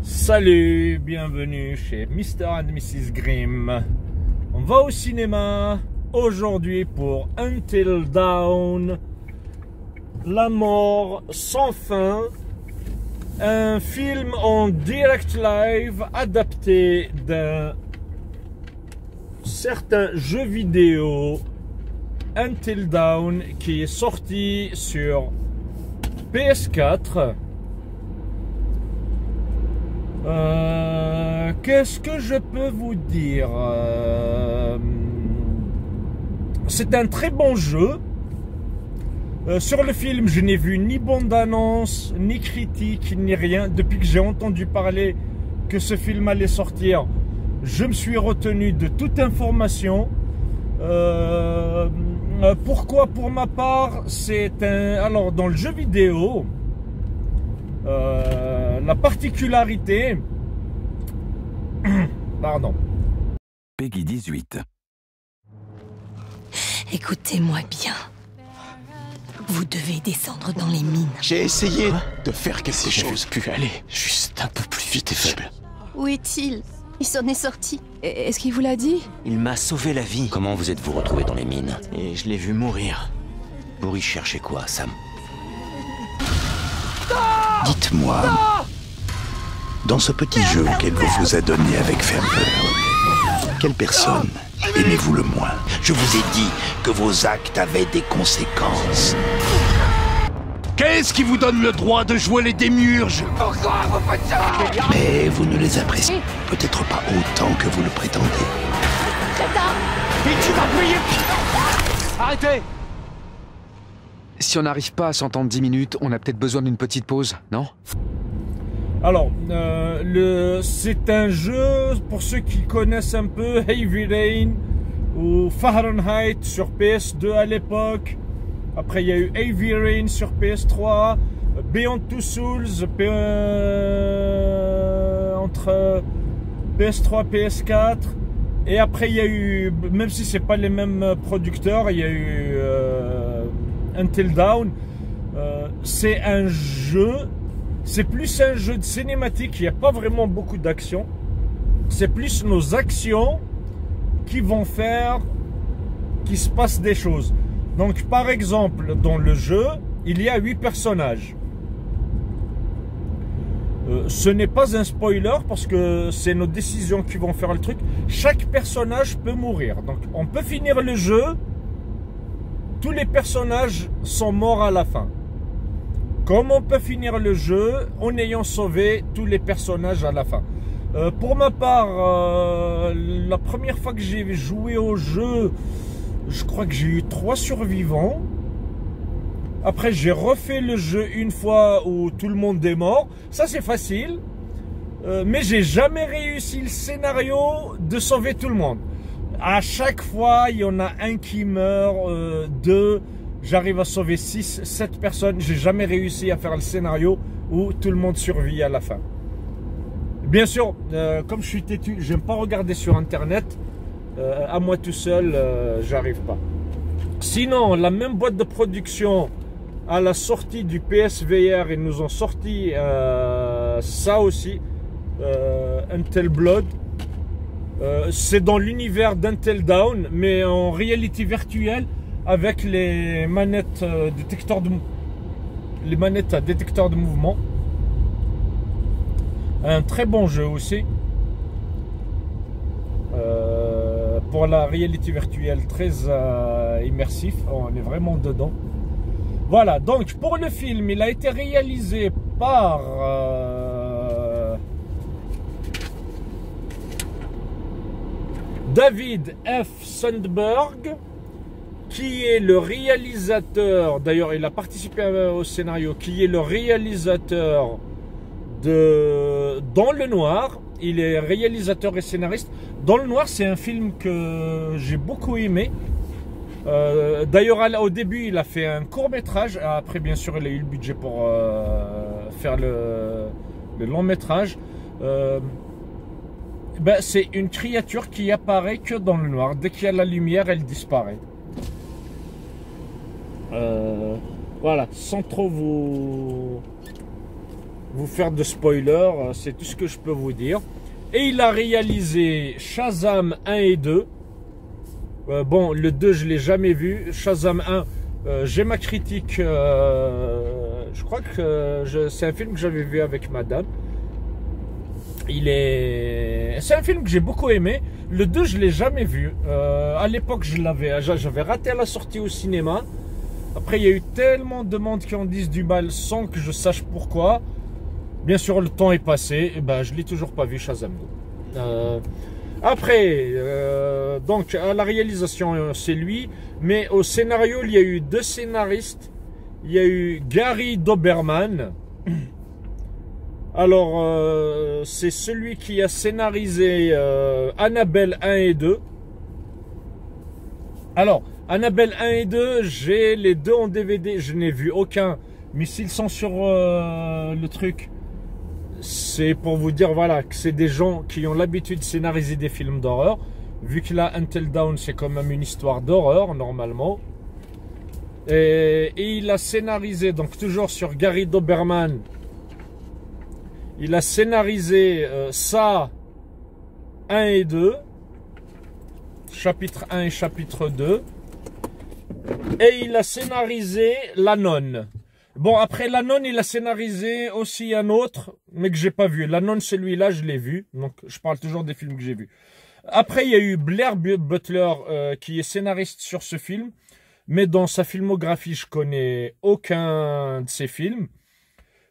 Salut, bienvenue chez Mr. and Mrs. Grimm. On va au cinéma aujourd'hui pour Until Dawn, la mort sans fin, un film en direct live adapté d'un certain jeu vidéo Until Dawn qui est sorti sur PS4. Qu'est-ce que je peux vous dire? C'est un très bon jeu. Sur le film, je n'ai vu ni bande-annonce, ni critique, ni rien. Depuis que j'ai entendu parler que ce film allait sortir, je me suis retenu de toute information. Pourquoi? Pour ma part, c'est un... Alors, dans le jeu vidéo, la particularité... Pardon. Peggy 18. Écoutez-moi bien. Vous devez descendre dans les mines. J'ai essayé de faire quelque chose. Pu aller juste un peu plus vite et faible. Où est-il? Il s'en est sorti. Est-ce qu'il vous l'a dit? Il m'a sauvé la vie. Comment vous êtes-vous retrouvé dans les mines? Et je l'ai vu mourir. Pour y chercher quoi, Sam? Dites-moi, dans ce petit jeu qu'elle vous a donné avec ferveur, quelle personne aimez-vous le moins? Je vous ai dit que vos actes avaient des conséquences. Qu'est-ce qui vous donne le droit de jouer les démiurges? Pourquoi vous faites ça? Mais vous ne les appréciez peut-être pas autant que vous le prétendez. Et tu vas payer. Arrêtez! Si on n'arrive pas à s'entendre 10 minutes, on a peut-être besoin d'une petite pause, non? Alors, c'est un jeu, pour ceux qui connaissent un peu, Heavy Rain ou Fahrenheit sur PS2 à l'époque. Après, il y a eu Heavy Rain sur PS3, Beyond Two Souls entre PS3 et PS4. Et après, il y a eu, même si c'est pas les mêmes producteurs, il y a eu Until Dawn. C'est un jeu, c'est plus un jeu de cinématique, il n'y a pas vraiment beaucoup d'action. C'est plus nos actions qui vont faire qu'il se passe des choses. Donc par exemple, dans le jeu, il y a 8 personnages. Ce n'est pas un spoiler parce que c'est nos décisions qui vont faire le truc. Chaque personnage peut mourir. Donc on peut finir le jeu. Tous les personnages sont morts à la fin. Comme on peut finir le jeu en ayant sauvé tous les personnages à la fin. Pour ma part, la première fois que j'ai joué au jeu, je crois que j'ai eu 3 survivants. Après, j'ai refait le jeu une fois où tout le monde est mort. Ça, c'est facile. Mais j'ai jamais réussi le scénario de sauver tout le monde. À chaque fois, il y en a un qui meurt, 2. J'arrive à sauver 6, 7 personnes. J'ai jamais réussi à faire le scénario où tout le monde survit à la fin. Bien sûr, comme je suis têtu, j'aime pas regarder sur Internet. À moi tout seul, j'arrive pas. Sinon, la même boîte de production, à la sortie du PSVR, ils nous ont sorti ça aussi, Until Blood. C'est dans l'univers d'Until Dawn, mais en réalité virtuelle, avec les manettes détecteurs de mouvement. Un très bon jeu aussi. Pour la réalité virtuelle, très immersif. On est vraiment dedans. Voilà, donc pour le film, il a été réalisé par David F. Sundberg, qui est le réalisateur, d'ailleurs il a participé au scénario, qui est le réalisateur de Dans le Noir. Il est réalisateur et scénariste. Dans le Noir, c'est un film que j'ai beaucoup aimé. D'ailleurs, au début, il a fait un court-métrage. Après, bien sûr, il a eu le budget pour faire le long-métrage. C'est une créature qui apparaît que dans le noir. Dès qu'il y a la lumière, elle disparaît. Voilà, sans trop vous vous faire de spoilers, c'est tout ce que je peux vous dire. Et il a réalisé Shazam 1 et 2. Bon, le 2, je ne l'ai jamais vu. Shazam 1, j'ai ma critique. Je crois que c'est un film que j'avais vu avec madame. C'est un film que j'ai beaucoup aimé. Le 2, je ne l'ai jamais vu. À l'époque, j'avais raté la sortie au cinéma. Après, il y a eu tellement de monde qui en disent du mal sans que je sache pourquoi. Bien sûr, le temps est passé. Et ben, je ne l'ai toujours pas vu, Shazam 2. Après, donc, à la réalisation, c'est lui. Mais au scénario, il y a eu 2 scénaristes. Il y a eu Gary Doberman. Alors, c'est celui qui a scénarisé Annabelle 1 et 2. Alors, Annabelle 1 et 2, j'ai les 2 en DVD. Je n'ai vu aucun. Mais s'ils sont sur le truc, c'est pour vous dire, voilà, que c'est des gens qui ont l'habitude de scénariser des films d'horreur. Vu que là, Until Dawn, c'est quand même une histoire d'horreur, normalement. Et il a scénarisé, donc toujours sur Gary Doberman, il a scénarisé ça 1 et 2, chapitre 1 et chapitre 2, et il a scénarisé La Nonne. Bon, après La Nonne, il a scénarisé aussi un autre, mais que j'ai pas vu. La Nonne, celui-là, je l'ai vu, donc je parle toujours des films que j'ai vus. Après, il y a eu Blair Butler, qui est scénariste sur ce film, mais dans sa filmographie, je connais aucun de ses films.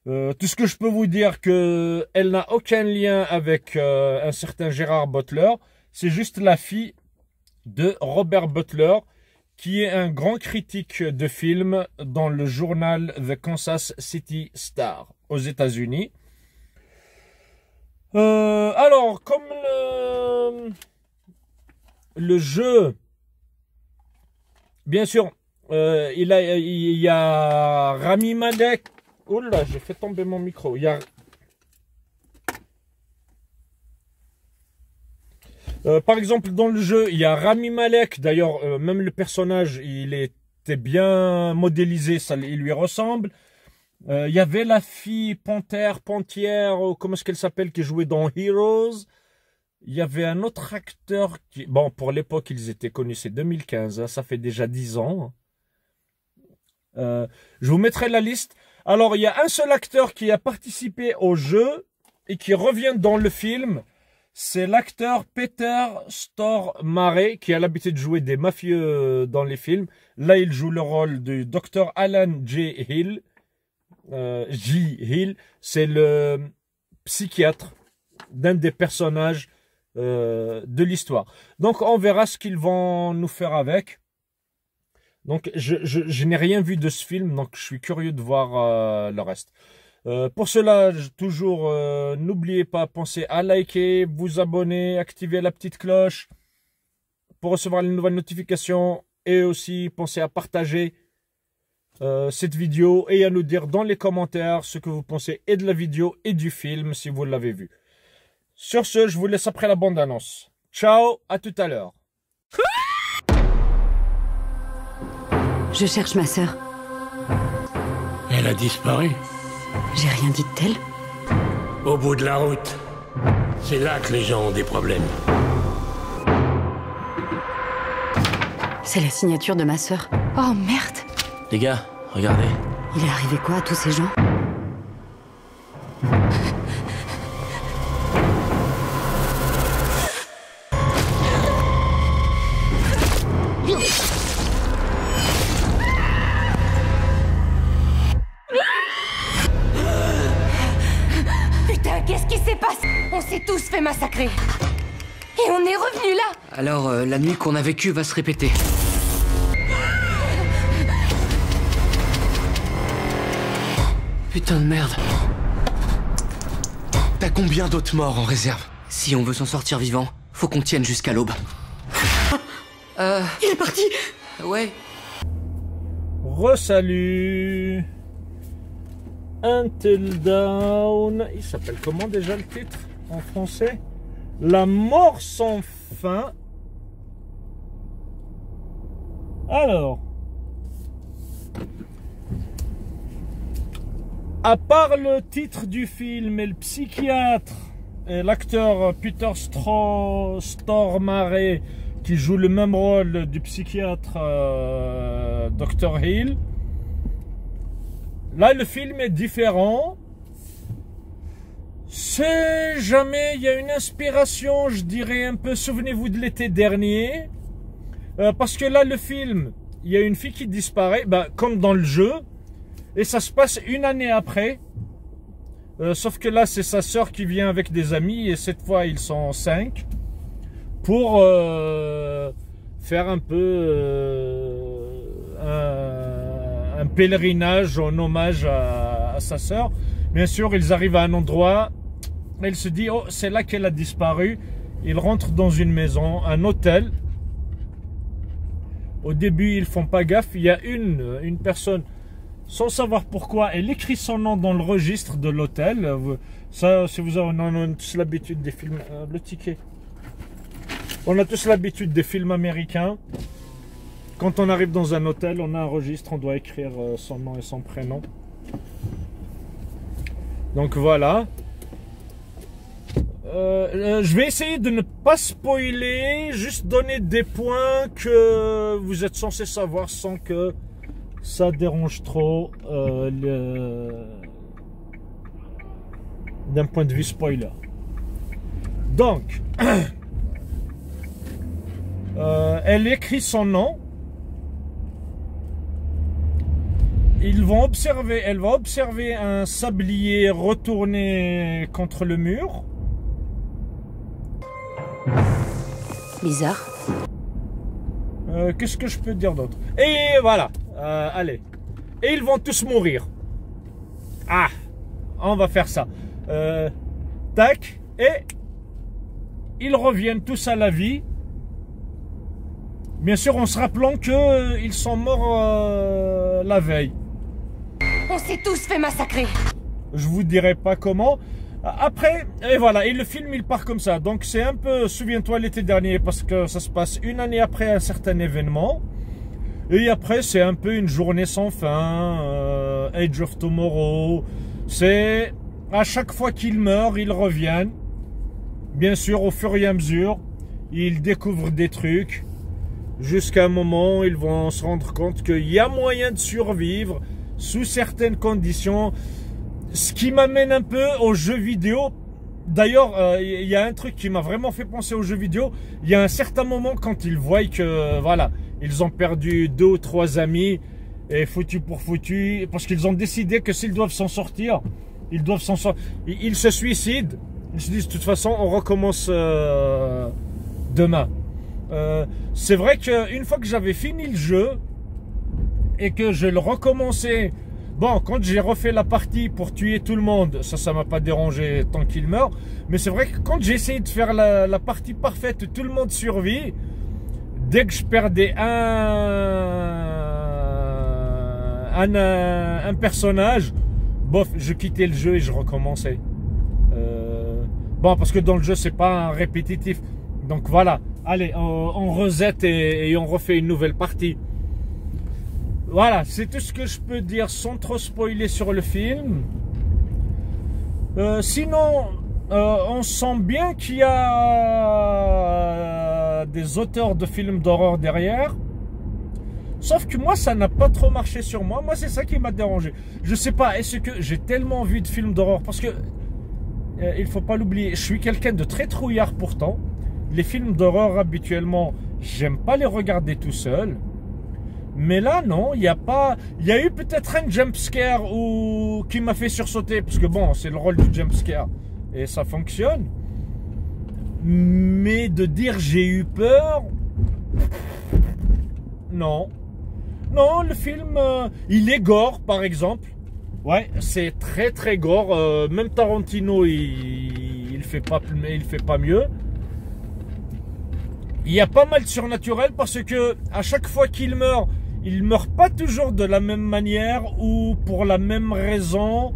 Tout ce que je peux vous dire, que elle n'a aucun lien avec un certain Gérard Butler. C'est juste la fille de Robert Butler, qui est un grand critique de films dans le journal The Kansas City Star aux États-Unis. Alors, comme le jeu, bien sûr, il y a Rami Malek. Oh là, j'ai fait tomber mon micro. Il y a par exemple, dans le jeu, il y a Rami Malek. D'ailleurs, même le personnage, il était bien modélisé, il lui ressemble. Il y avait la fille Pantière, comment est-ce qu'elle s'appelle, qui jouait dans Heroes. Il y avait un autre acteur qui... Bon, pour l'époque, ils étaient connus, c'est 2015, hein, ça fait déjà 10 ans. Je vous mettrai la liste. Alors, il y a un seul acteur qui a participé au jeu et qui revient dans le film. C'est l'acteur Peter Stormare, qui a l'habitude de jouer des mafieux dans les films. Là, il joue le rôle du Dr. Alan J. Hill. C'est le psychiatre d'un des personnages de l'histoire. Donc, on verra ce qu'ils vont nous faire avec. Donc, je n'ai rien vu de ce film, donc je suis curieux de voir le reste. Pour cela, toujours, n'oubliez pas, pensez à liker, vous abonner, activer la petite cloche pour recevoir les nouvelles notifications, et aussi pensez à partager cette vidéo et à nous dire dans les commentaires ce que vous pensez et de la vidéo et du film si vous l'avez vu. Sur ce, je vous laisse après la bande-annonce. Ciao, à tout à l'heure. Je cherche ma sœur. Elle a disparu. J'ai rien dit de tel. Au bout de la route. C'est là que les gens ont des problèmes. C'est la signature de ma sœur. Oh merde! Les gars, regardez. Il est arrivé quoi à tous ces gens? Putain, qu'est-ce qui s'est passé? On s'est tous fait massacrer. Et on est revenu là. Alors, la nuit qu'on a vécue va se répéter. Putain de merde. T'as combien d'autres morts en réserve? Si on veut s'en sortir vivant, faut qu'on tienne jusqu'à l'aube. Il est parti. Ouais. Re-salut. Until Dawn. Il s'appelle comment déjà le titre en français? La mort sans fin. Alors. À part le titre du film et le psychiatre et l'acteur Peter Stormare qui joue le même rôle du psychiatre Dr. Hill, là le film est différent. C'est jamais, il y a une inspiration, je dirais un peu, souvenez-vous de l'été dernier, parce que là le film, il y a une fille qui disparaît, comme dans le jeu, et ça se passe une année après, sauf que là c'est sa sœur qui vient avec des amis, et cette fois ils sont 5, pour faire un peu un pèlerinage en hommage à sa sœur. Bien sûr, ils arrivent à un endroit, elle se dit, oh, c'est là qu'elle a disparu. Ils rentrent dans une maison, un hôtel. Au début, ils font pas gaffe. Il y a une personne, sans savoir pourquoi, elle écrit son nom dans le registre de l'hôtel. Ça, si vous avez, on a tous l'habitude des films, le ticket. On a tous l'habitude des films américains. Quand on arrive dans un hôtel, on a un registre, on doit écrire son nom et son prénom. Donc voilà. Je vais essayer de ne pas spoiler, juste donner des points que vous êtes censé savoir sans que ça dérange trop d'un point de vue spoiler. Donc, elle écrit son nom. Elle va observer un sablier retourné contre le mur. Bizarre. Qu'est-ce que je peux dire d'autre? Et voilà. Allez. Et ils vont tous mourir. Ah, on va faire ça. Tac. Et ils reviennent tous à la vie. Bien sûr, en se rappelant qu'ils sont morts la veille. On s'est tous fait massacrer. Je vous dirai pas comment. Après, et voilà, et le film il part comme ça. Donc c'est un peu, souviens-toi l'été dernier, parce que ça se passe une année après un certain événement. Et après c'est un peu une journée sans fin, Age of Tomorrow. C'est à chaque fois qu'ils meurent, ils reviennent. Bien sûr, au fur et à mesure, ils découvrent des trucs. Jusqu'à un moment, ils vont se rendre compte qu'il y a moyen de survivre sous certaines conditions. Ce qui m'amène un peu aux jeux vidéo. D'ailleurs, il y a un truc qui m'a vraiment fait penser aux jeux vidéo. Il y a un certain moment quand ils voient que, voilà, ils ont perdu 2 ou 3 amis, et foutu pour foutu, parce qu'ils ont décidé que s'ils doivent s'en sortir, ils doivent s'en sortir. Ils se suicident. Ils se disent, de toute façon, on recommence demain. C'est vrai qu'une fois que j'avais fini le jeu, et que je le recommençais. Bon, quand j'ai refait la partie pour tuer tout le monde, ça m'a pas dérangé tant qu'il meurt. Mais c'est vrai que quand j'ai essayé de faire la partie parfaite, tout le monde survit. Dès que je perdais un personnage, bof, je quittais le jeu et je recommençais. Bon, parce que dans le jeu, c'est pas un répétitif. Donc voilà, allez, on reset et on refait une nouvelle partie. Voilà, c'est tout ce que je peux dire sans trop spoiler sur le film. Sinon, on sent bien qu'il y a des auteurs de films d'horreur derrière. Sauf que moi, ça n'a pas trop marché sur moi. Moi, c'est ça qui m'a dérangé. Je sais pas, est-ce que j'ai tellement vu de films d'horreur? Parce que, il faut pas l'oublier, je suis quelqu'un de très trouillard pourtant. Les films d'horreur, habituellement, j'aime pas les regarder tout seul. Mais là, non, il n'y a pas... Il y a eu peut-être un jumpscare qui m'a fait sursauter. Parce que bon, c'est le rôle du jumpscare. Et ça fonctionne. Mais de dire j'ai eu peur... Non. Non, le film, il est gore, par exemple. Ouais, c'est très très gore. Même Tarantino, il fait pas mieux. Il y a pas mal de surnaturel parce que à chaque fois qu'il meurt, il meurt pas toujours de la même manière ou pour la même raison.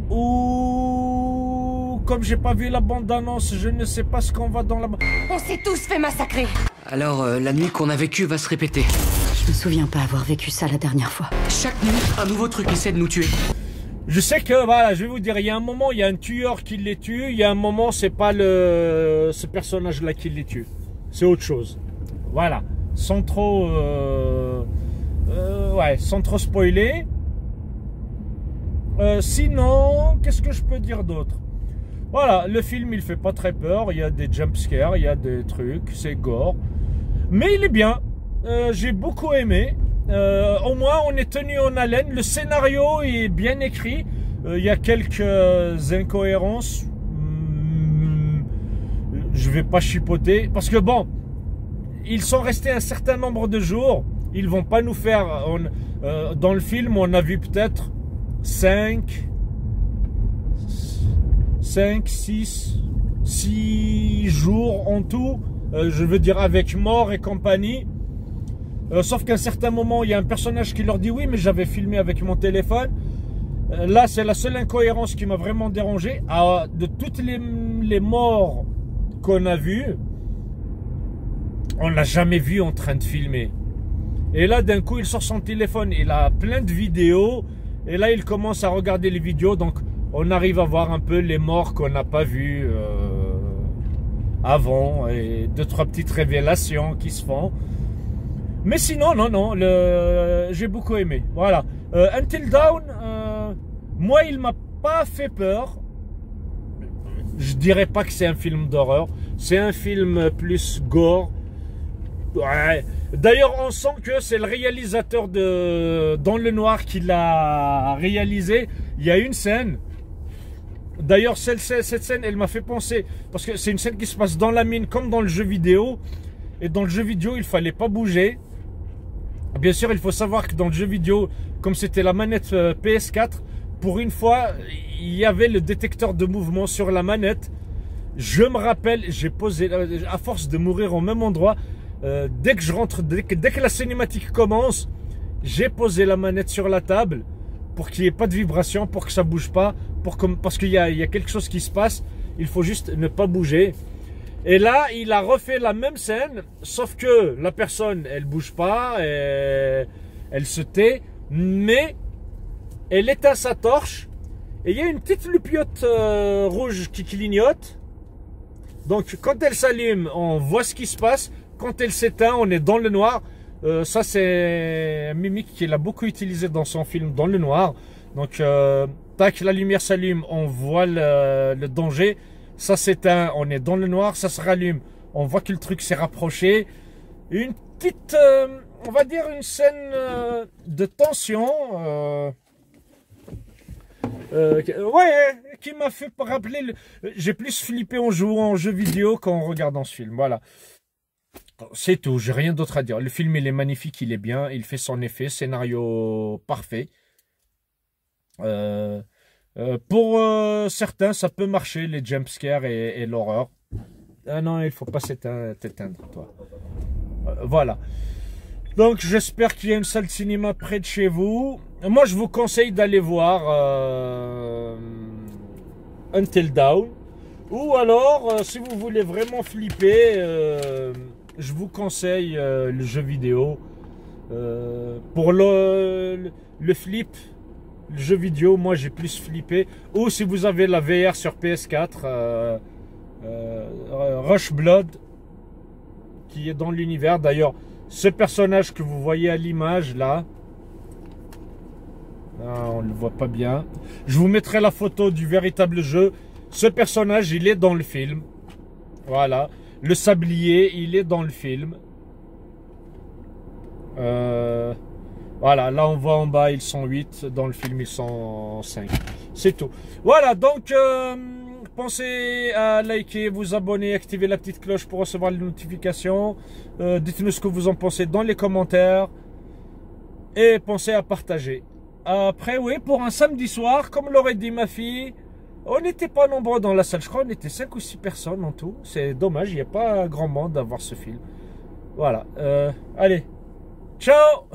Ou comme j'ai pas vu la bande-annonce, je ne sais pas ce qu'on va dans la... On s'est tous fait massacrer. Alors, la nuit qu'on a vécue va se répéter. Je me souviens pas avoir vécu ça la dernière fois. Chaque nuit, un nouveau truc essaie de nous tuer. Je sais que, voilà, je vais vous dire, il y a un moment, il y a un tueur qui les tue, il y a un moment, c'est pas ce personnage-là qui les tue. C'est autre chose. Voilà. Sans trop spoiler. Sinon, qu'est-ce que je peux dire d'autre? Voilà, le film, il fait pas très peur. Il y a des jumpscares, il y a des trucs, c'est gore. Mais il est bien. J'ai beaucoup aimé. Au moins, on est tenu en haleine. Le scénario est bien écrit. Il y a quelques incohérences. Je vais pas chipoter. Parce que bon, ils sont restés un certain nombre de jours. Ils vont pas nous faire... dans le film, on a vu peut-être 6 jours en tout. Je veux dire avec mort et compagnie. Sauf qu'à un certain moment, il y a un personnage qui leur dit oui, mais j'avais filmé avec mon téléphone. Là, c'est la seule incohérence qui m'a vraiment dérangé. De toutes les morts qu'on a vues, on l'a jamais vu en train de filmer. Et là, d'un coup, il sort son téléphone. Il a plein de vidéos. Et là, il commence à regarder les vidéos. Donc, on arrive à voir un peu les morts qu'on n'a pas vus avant. Et 2-3 petites révélations qui se font. Mais sinon, non, j'ai beaucoup aimé. Voilà. Until Dawn, moi, il m'a pas fait peur. Je dirais pas que c'est un film d'horreur. C'est un film plus gore. Ouais. D'ailleurs, on sent que c'est le réalisateur de Dans le Noir qui l'a réalisé. Il y a une scène. D'ailleurs, cette scène, elle m'a fait penser. Parce que c'est une scène qui se passe dans la mine, comme dans le jeu vidéo. Et dans le jeu vidéo, il fallait pas bouger. Bien sûr, il faut savoir que dans le jeu vidéo, comme c'était la manette PS4, pour une fois, il y avait le détecteur de mouvement sur la manette. Je me rappelle, j'ai posé, à force de mourir au même endroit, dès que je rentre, dès que la cinématique commence, j'ai posé la manette sur la table pour qu'il n'y ait pas de vibration, pour que ça bouge pas, parce qu'il y a quelque chose qui se passe, il faut juste ne pas bouger. Et là, il a refait la même scène, sauf que la personne, elle bouge pas, elle se tait, mais elle éteint sa torche, et il y a une petite lupiote rouge qui clignote. Donc, quand elle s'allume, on voit ce qui se passe. Quand elle s'éteint, on est dans le noir. Ça, c'est un mimique qu'il a beaucoup utilisé dans son film Dans le Noir. Donc, tac, la lumière s'allume, on voit le danger. Ça s'éteint, on est dans le noir, ça se rallume. On voit que le truc s'est rapproché. Une petite, on va dire une scène de tension. Qui m'a fait rappeler... J'ai plus flippé en jouant en jeu vidéo qu'en regardant ce film. Voilà. C'est tout, j'ai rien d'autre à dire. Le film, il est magnifique, il est bien. Il fait son effet, scénario parfait. Pour certains, ça peut marcher, les jumpscares et l'horreur. Ah non, il faut pas t'éteindre, toi. Voilà. Donc, j'espère qu'il y a une salle de cinéma près de chez vous. Moi, je vous conseille d'aller voir Until Dawn. Ou alors, si vous voulez vraiment flipper, je vous conseille le jeu vidéo. Pour le flip, le jeu vidéo, moi j'ai plus flippé. Ou si vous avez la VR sur PS4, Rush Blood, qui est dans l'univers. D'ailleurs, ce personnage que vous voyez à l'image là, on ne le voit pas bien. Je vous mettrai la photo du véritable jeu. Ce personnage, il est dans le film. Voilà. Le sablier, il est dans le film. Voilà, là on voit en bas, ils sont 8. Dans le film, ils sont 5. C'est tout. Voilà, donc pensez à liker, vous abonner, activer la petite cloche pour recevoir les notifications. Dites-nous ce que vous en pensez dans les commentaires. Et pensez à partager. Après, oui, pour un samedi soir, comme l'aurait dit ma fille, on n'était pas nombreux dans la salle. Je crois qu'on était 5 ou 6 personnes en tout. C'est dommage, il n'y a pas grand monde à voir ce film. Voilà. Allez. Ciao!